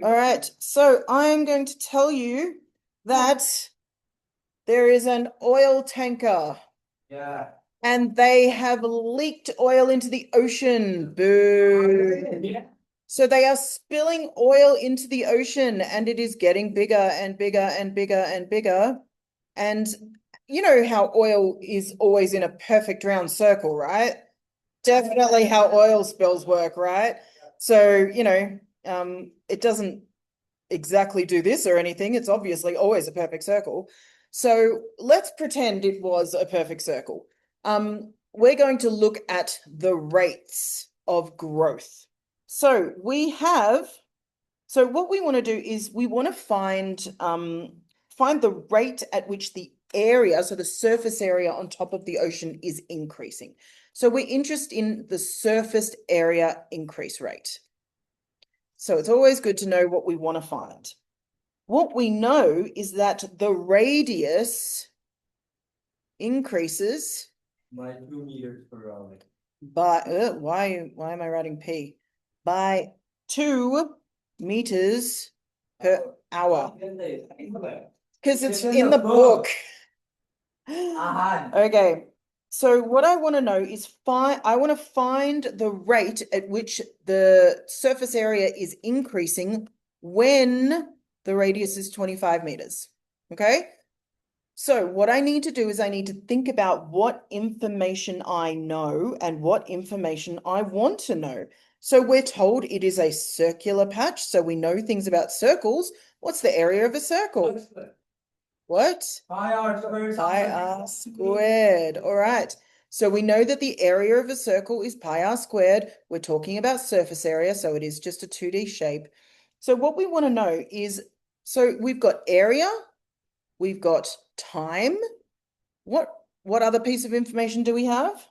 All right, so I'm going to tell you that there is an oil tanker. Yeah. And they have leaked oil into the ocean. Boo. Yeah. So they are spilling oil into the ocean and it is getting bigger and bigger and bigger and bigger. And you know how oil is always in a perfect round circle, right? Definitely how oil spills work, right? So, it doesn't exactly do this or anything. It's obviously always a perfect circle. So let's pretend it was a perfect circle. We're going to look at the rates of growth. So what we want to do is we want to find the rate at which the area, so the surface area on top of the ocean is increasing. So we're interested in the surface area increase rate. So it's always good to know what we want to find. What we know is that the radius increases by 2 meters per hour. by, why am I writing P? By 2 meters per hour. Because it's in the book. Okay. So what I want to know is I want to find the rate at which the surface area is increasing when the radius is 25 meters. Okay. So what I need to do is I need to think about what information I know and what information I want to know. So we're told it is a circular patch. So we know things about circles. What's the area of a circle? What? Pi r squared. Pi r squared. All right. So we know that the area of a circle is pi r squared. We're talking about surface area, so it is just a 2D shape. So what we want to know is, so we've got area, we've got time. What other piece of information do we have?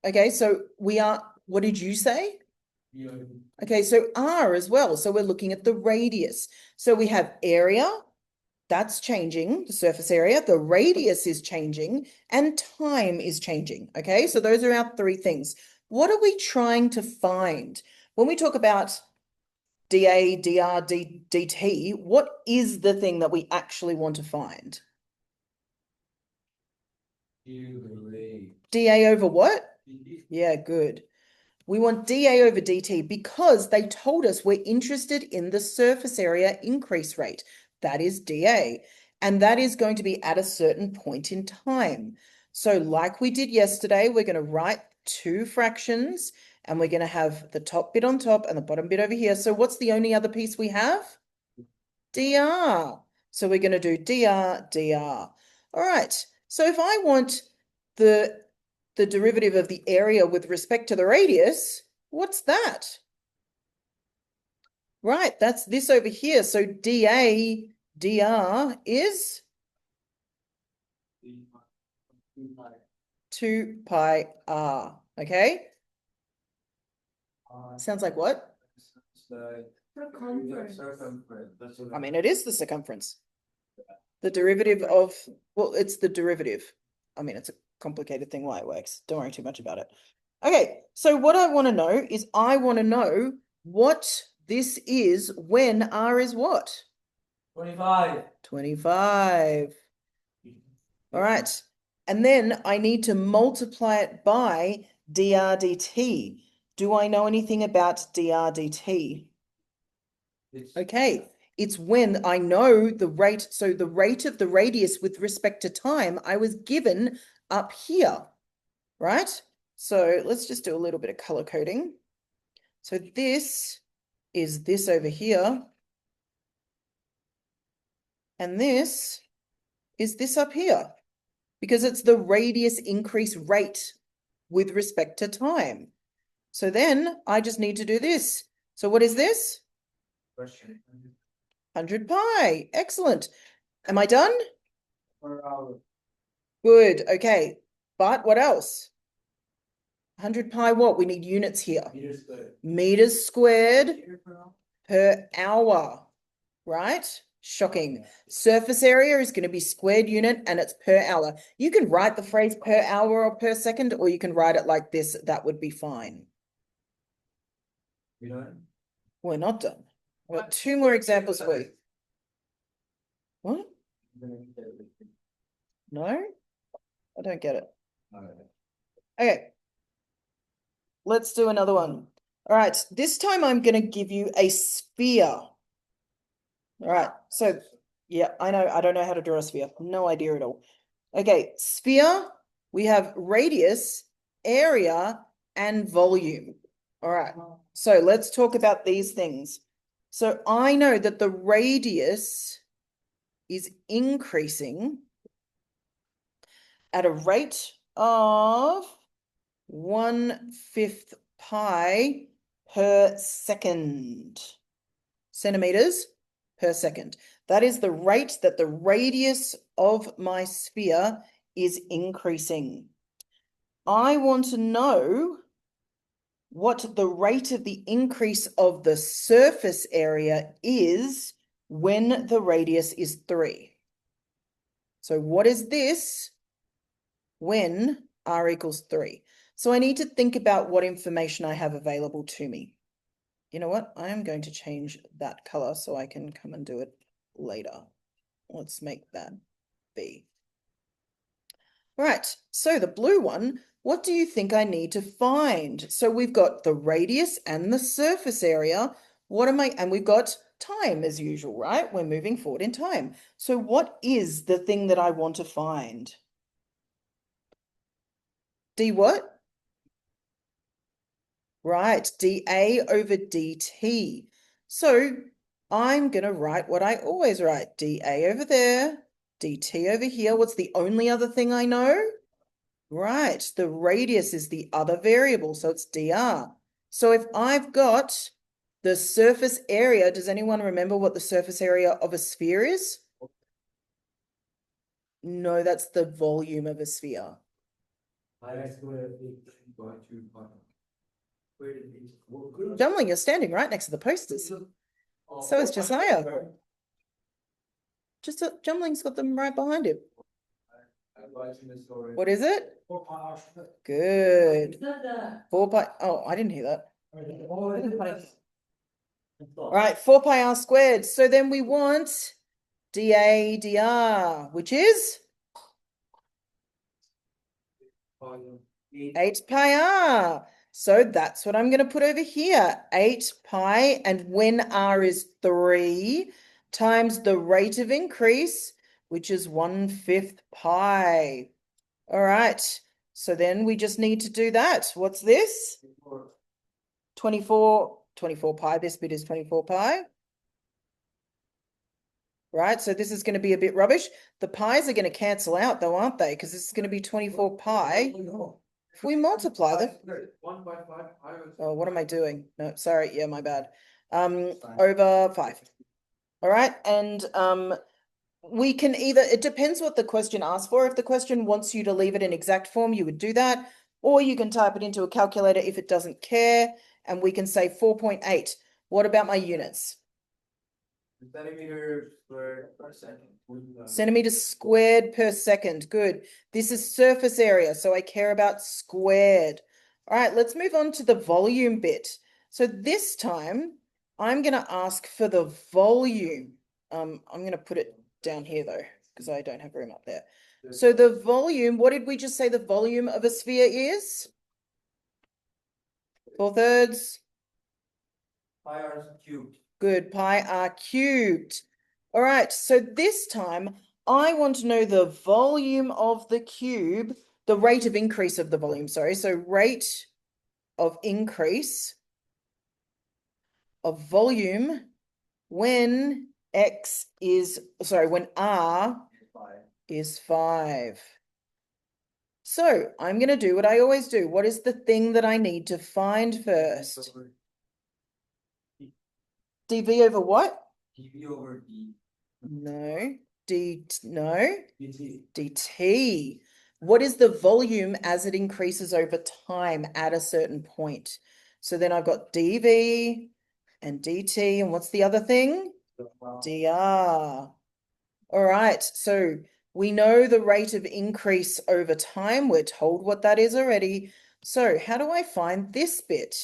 Okay, so what did you say? Okay, so R as well. So we're looking at the radius. So we have area, that's changing, the surface area, the radius is changing, and time is changing. Okay, so those are our three things. What are we trying to find? When we talk about dA, dr, dt, what is the thing that we actually want to find? dA over what? Yeah, good. We want dA over dt because they told us we're interested in the surface area increase rate. That is dA. And that is going to be at a certain point in time. So like we did yesterday, we're going to write two fractions and we're going to have the top bit on top and the bottom bit over here. So what's the only other piece we have? dr. So we're going to do dr. All right. So if I want the derivative of the area with respect to the radius, what's that? Right, that's this over here. So dA dr is 2 pi r. Okay? Sounds like what? I mean, it is the circumference. The derivative of, well, it's the derivative. I mean, it's a complicated thing why it works. Don't worry too much about it. Okay, so what I want to know is I want to know what this is when R is what? 25. 25. All right. And then I need to multiply it by dr dt. Do I know anything about dr dt? Okay. It's when I know the rate. So the rate of the radius with respect to time I was given up here, right? So let's just do a little bit of color coding. So this is this over here. And this is this up here because it's the radius increase rate with respect to time. So then I just need to do this. So what is this? 100 pi. Excellent. Am I done? Per hour. Good. Okay. But what else? 100 pi what? We need units here. Meters squared. Meters squared per hour, right? Shocking. Surface area is going to be squared unit and it's per hour. You can write the phrase per hour or per second, or you can write it like this. That would be fine. You know? We're not done. We've got two more examples for you. What? No? I don't get it. Okay. Let's do another one. All right. This time I'm going to give you a sphere. All right. So, yeah, I know. I don't know how to draw a sphere. No idea at all. Okay. Sphere, we have radius, area, and volume. All right. So let's talk about these things. So I know that the radius is increasing at a rate of 1/5 pi per second. Centimeters per second. That is the rate that the radius of my sphere is increasing. I want to know what the rate of the increase of the surface area is when the radius is 3. So what is this when r equals 3? So I need to think about what information I have available to me. You know what? I am going to change that color so I can come and do it later. Let's make that B. All right, so the blue one, what do you think I need to find? So we've got the radius and the surface area. And we've got time as usual, right? We're moving forward in time. So what is the thing that I want to find? D what? Right, dA over dt. So I'm going to write what I always write, dA over there, dt over here. What's the only other thing I know? Right, the radius is the other variable, so it's dr. So if I've got the surface area, does anyone remember what the surface area of a sphere is? No, that's the volume of a sphere. Jumling, you're standing right next to the posters. So is Josiah. Jumling's got them right behind him. What is it? Good. 4 pi. Oh, I didn't hear that. All right, 4 pi r squared. So then we want dA dr, which is 8 pi r. So that's what I'm going to put over here. 8 pi, and when r is 3, times the rate of increase, which is 1/5 pi. All right, so then we just need to do that. What's this? 24 pi. This bit is 24 pi. Right, so this is going to be a bit rubbish. The pi's are going to cancel out though, aren't they? Because this is going to be 24 pi. If we multiply them. Oh, what am I doing? No, sorry. Yeah, my bad. Over 5. All right, and we can either, it depends what the question asks for. If the question wants you to leave it in exact form, you would do that. Or you can type it into a calculator if it doesn't care. And we can say 4.8. What about my units? Centimeters squared per second. Centimeters squared per second. Good. This is surface area, so I care about squared. All right, let's move on to the volume bit. So this time, I'm going to ask for the volume. I'm going to put it down here, though, because I don't have room up there. So the volume, what did we just say the volume of a sphere is? 4/3. Pi r cubed. Good, pi r cubed. All right, so this time I want to know the volume of the cube, the rate of increase of the volume, sorry. So rate of increase of volume when when r is 5. So I'm going to do what I always do. What is the thing that I need to find first? dV over what? dV over d. No. No. dt. dt. What is the volume as it increases over time at a certain point? So then I've got dV and dt, and what's the other thing? dr. All right, so we know the rate of increase over time. We're told what that is already. So how do I find this bit?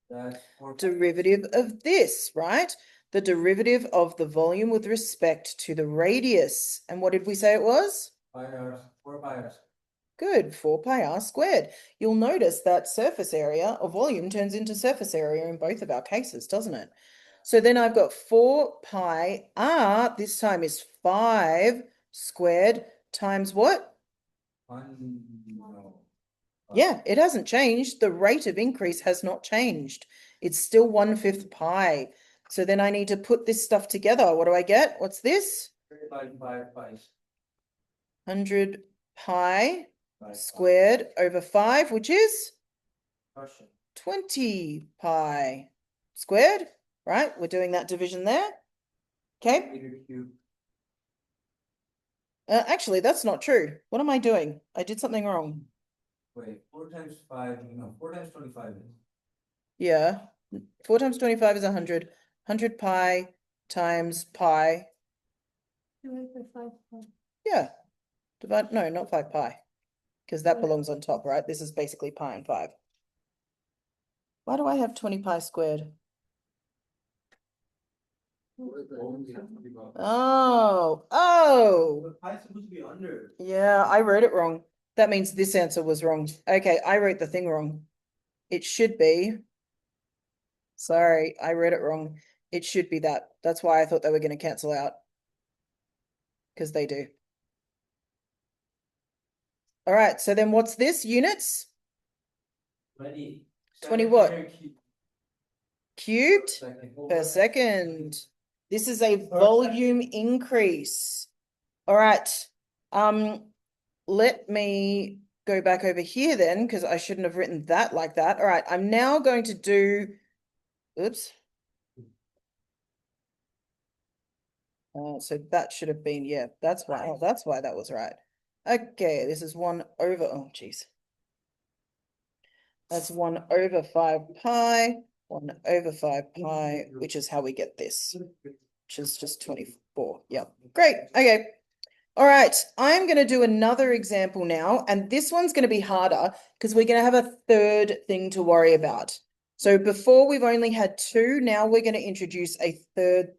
That's 4 pi. Derivative of this, right? The derivative of the volume with respect to the radius. And what did we say it was? 4 pi r. Good, 4 pi r squared. You'll notice that surface area or volume turns into surface area in both of our cases, doesn't it? So then I've got 4 pi r, this time is 5 squared times what? No. Yeah, it hasn't changed. The rate of increase has not changed. It's still 1/5 pi. So then I need to put this stuff together. What do I get? What's this? 5 pi's. 100 pi 5 squared over 5, which is Question. 20 pi squared, right? We're doing that division there. Okay. Meter cube. Actually, that's not true. What am I doing? I did something wrong. Wait, 4 times 5, no, 4 times 25 is. Yeah. 4 times 25 is 100. 100 pi times pi. Yeah. Divide, no, not 5 pi. Because that belongs on top, right? This is basically pi and 5. Why do I have 20 pi squared? Oh. But pi's supposed to be under. Yeah, I wrote it wrong. That means this answer was wrong. Okay, I wrote the thing wrong. It should be. Sorry, I read it wrong. It should be that. That's why I thought they were going to cancel out. Because they do. All right, so then what's this? Units? 20. 20 what? Cubed Second. per second. This is a volume increase. All right. Let me go back over here then, because I shouldn't have written that like that. All right, I'm now going to do, oops. So that should have been, yeah, that's why, oh, that's why that was right. Okay, this is 1 over, oh, geez. That's 1 over 5 pi, 1 over 5 pi, which is how we get this, which is just 24. Yep, great. Okay. All right, I'm going to do another example now, and this one's going to be harder because we're going to have a third thing to worry about. So before we've only had 2, now we're going to introduce a third